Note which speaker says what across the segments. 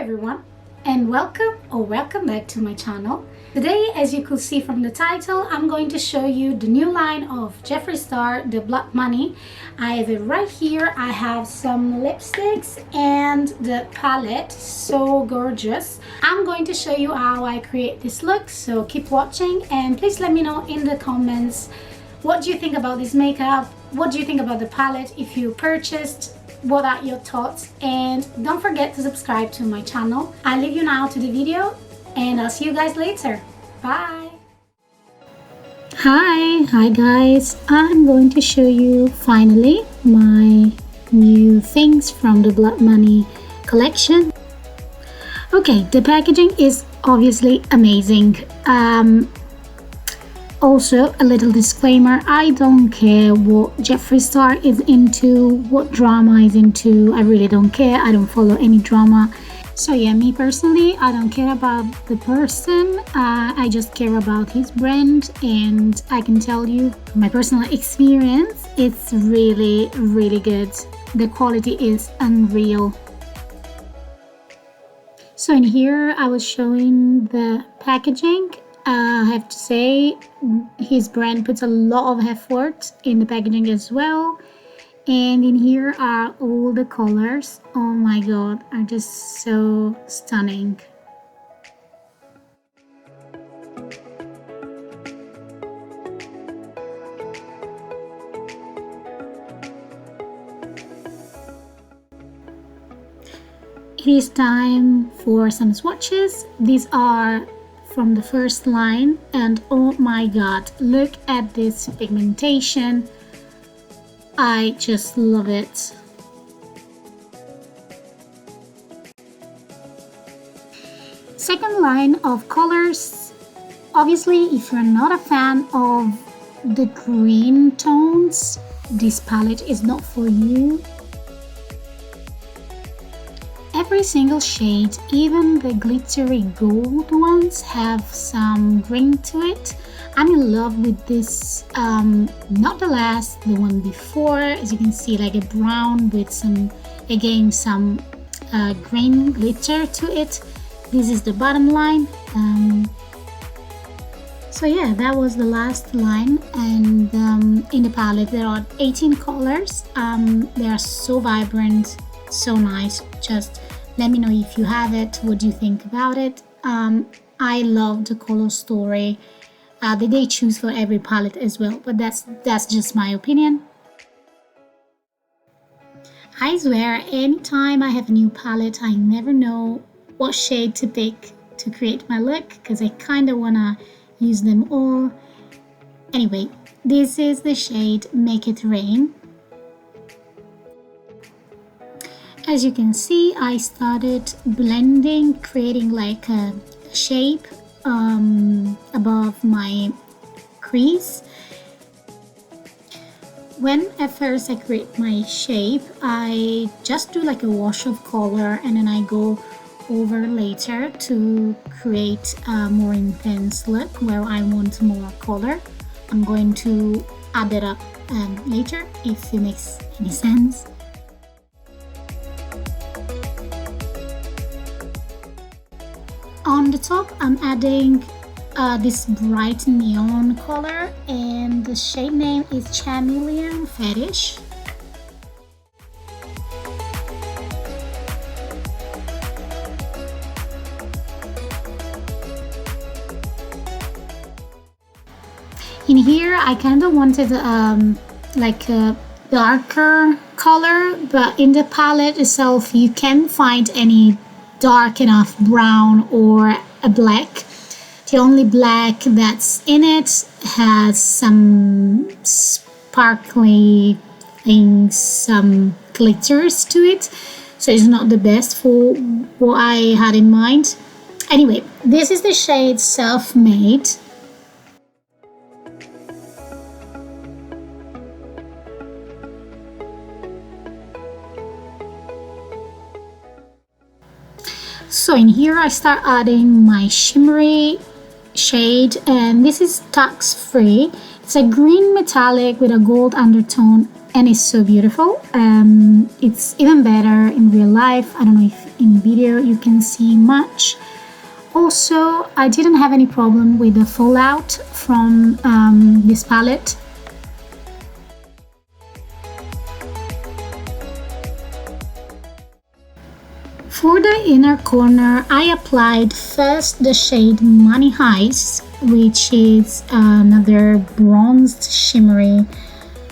Speaker 1: everyone, and welcome back to my channel. Today, as you could see from the title, I'm going to show you the new line of Jeffreestar, the Blood Money. I have it right here. I have some lipsticks and the palette, so gorgeous. I'm going to show you how I create this look, so keep watching and please let me know in the comments what do you think about this makeup, what do you think about the palette, if you purchased, what are your thoughts, and don't forget to subscribe to my channel. I leave you now to the video and I'll see you guys later. Bye. Hi guys, I'm going to show you finally my new things from the Blood Money collection. Okay, the packaging is obviously amazing. Also, a little disclaimer, I don't care what Jeffreestar is into, what drama is into, I really don't care, I don't follow any drama. So yeah, me personally, I don't care about the person, I just care about his brand, and I can tell you from my personal experience, it's really good. The quality is unreal. So in here, I was showing the packaging. I have to say his brand puts a lot of effort in the packaging as well, and in here are all the colors. Oh my god, are just so stunning. It is time for some swatches. These are from the first line, and oh my god, look at this pigmentation. I just love it. Second line of colors. Obviously, if you're not a fan of the green tones, this palette is not for you. Every single shade, even the glittery gold ones, have some green to it. I'm in love with this, not the last, the one before. As you can see, like a brown with some, again, some green glitter to it. This is the bottom line. So yeah, that was the last line, and in the palette there are 18 colors. They are so vibrant, so nice. Just let me know if you have it, what do you think about it. I love the color story that they choose for every palette as well, but that's just my opinion. I swear, anytime I have a new palette, I never know what shade to pick to create my look, because I kind of want to use them all. Anyway, this is the shade Make It Rain. As you can see, I started blending, creating like a shape above my crease. When at first I create my shape, I just do like a wash of color, and then I go over later to create a more intense look where I want more color. I'm going to add it up later, if it makes any sense. On the top, I'm adding this bright neon color, and the shade name is Chameleon Fetish. In here, I kind of wanted like a darker color, but in the palette itself, you can't find any dark enough brown or a black. The only black that's in it has some sparkly things, some glitters to it, so it's not the best for what I had in mind. Anyway, this is the shade Self-Made. So in here I start adding my shimmery shade, and this is tax free. It's a green metallic with a gold undertone. and it's so beautiful. It's even better in real life. I don't know if in video you can see much. Also, I didn't have any problem with the fallout from this palette. For the inner corner, I applied first the shade Money Heist, which is another bronzed shimmery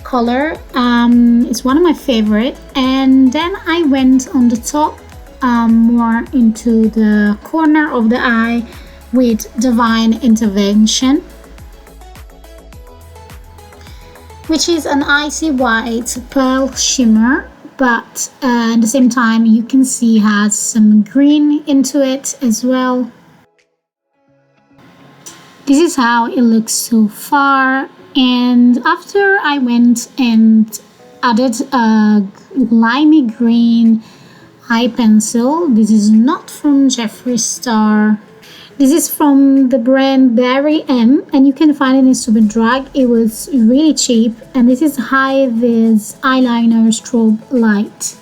Speaker 1: color. It's one of my favorite, and then I went on the top more into the corner of the eye with Divine Intervention, which is an icy white pearl shimmer, but at the same time you can see has some green into it as well. This is how it looks so far, and after I went and added a limey green eye pencil. This is not from Jeffreestar. This is from the brand Barry M, and you can find it in Superdrug. It was really cheap, and this is High Vis Eyeliner Strobe Light.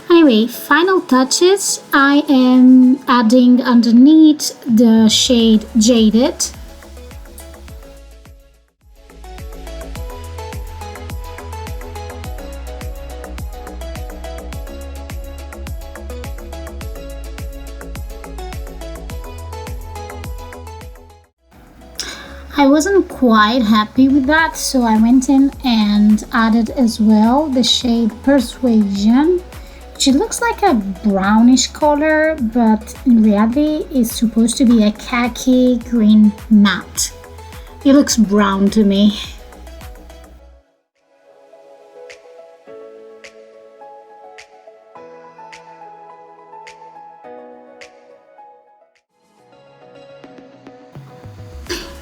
Speaker 1: Anyway, final touches. I am adding underneath the shade Jaded. I wasn't quite happy with that, so I went in and added as well the shade Persuasion, which looks like a brownish color, but in reality is supposed to be a khaki green matte. It looks brown to me.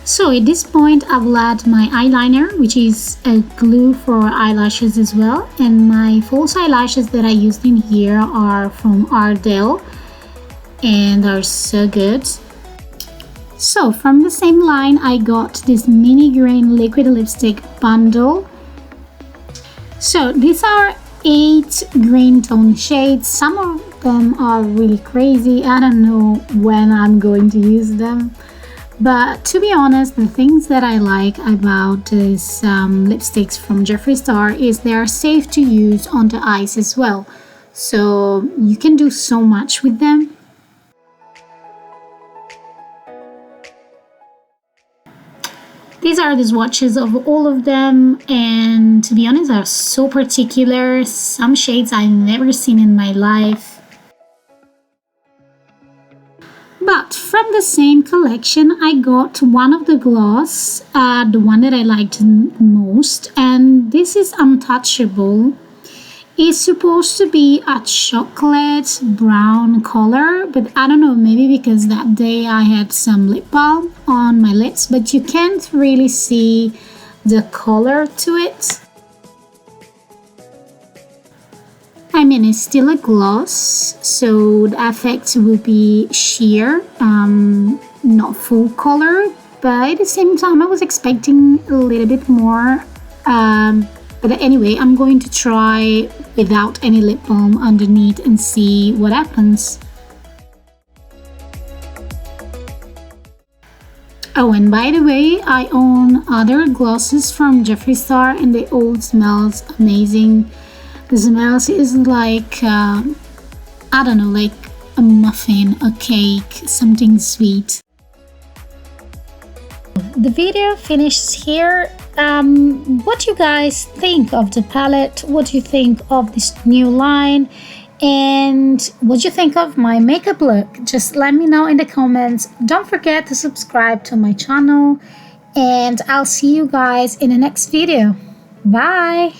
Speaker 1: So at this point I will add my eyeliner, which is a glue for eyelashes as well, and my false eyelashes that I used in here are from Ardell and are so good. So from the same line I got this mini grain liquid lipstick bundle. So these are 8 green tone shades. Some of them are really crazy. I don't know when I'm going to use them. But to be honest, the things that I like about these lipsticks from Jeffreestar is they are safe to use on the eyes as well. So you can do so much with them. These are the swatches of all of them, and to be honest, are so particular. Some shades I've never seen in my life. But from the same collection, I got one of the gloss, the one that I liked most, and this is Untouchable. It's supposed to be a chocolate brown color, but I don't know, maybe because that day I had some lip balm on my lips, but you can't really see the color to it. I mean, it's still a gloss, so the effect will be sheer, not full color, but at the same time I was expecting a little bit more. But anyway, I'm going to try without any lip balm underneath and see what happens. Oh, and by the way, I own other glosses from Jeffreestar and they all smells amazing. The smells is like, I don't know, like a muffin, a cake, something sweet. The video finishes here. What do you guys think of the palette? What do you think of this new line? And what do you think of my makeup look? Just let me know in the comments. Don't forget to subscribe to my channel, and I'll see you guys in the next video. Bye!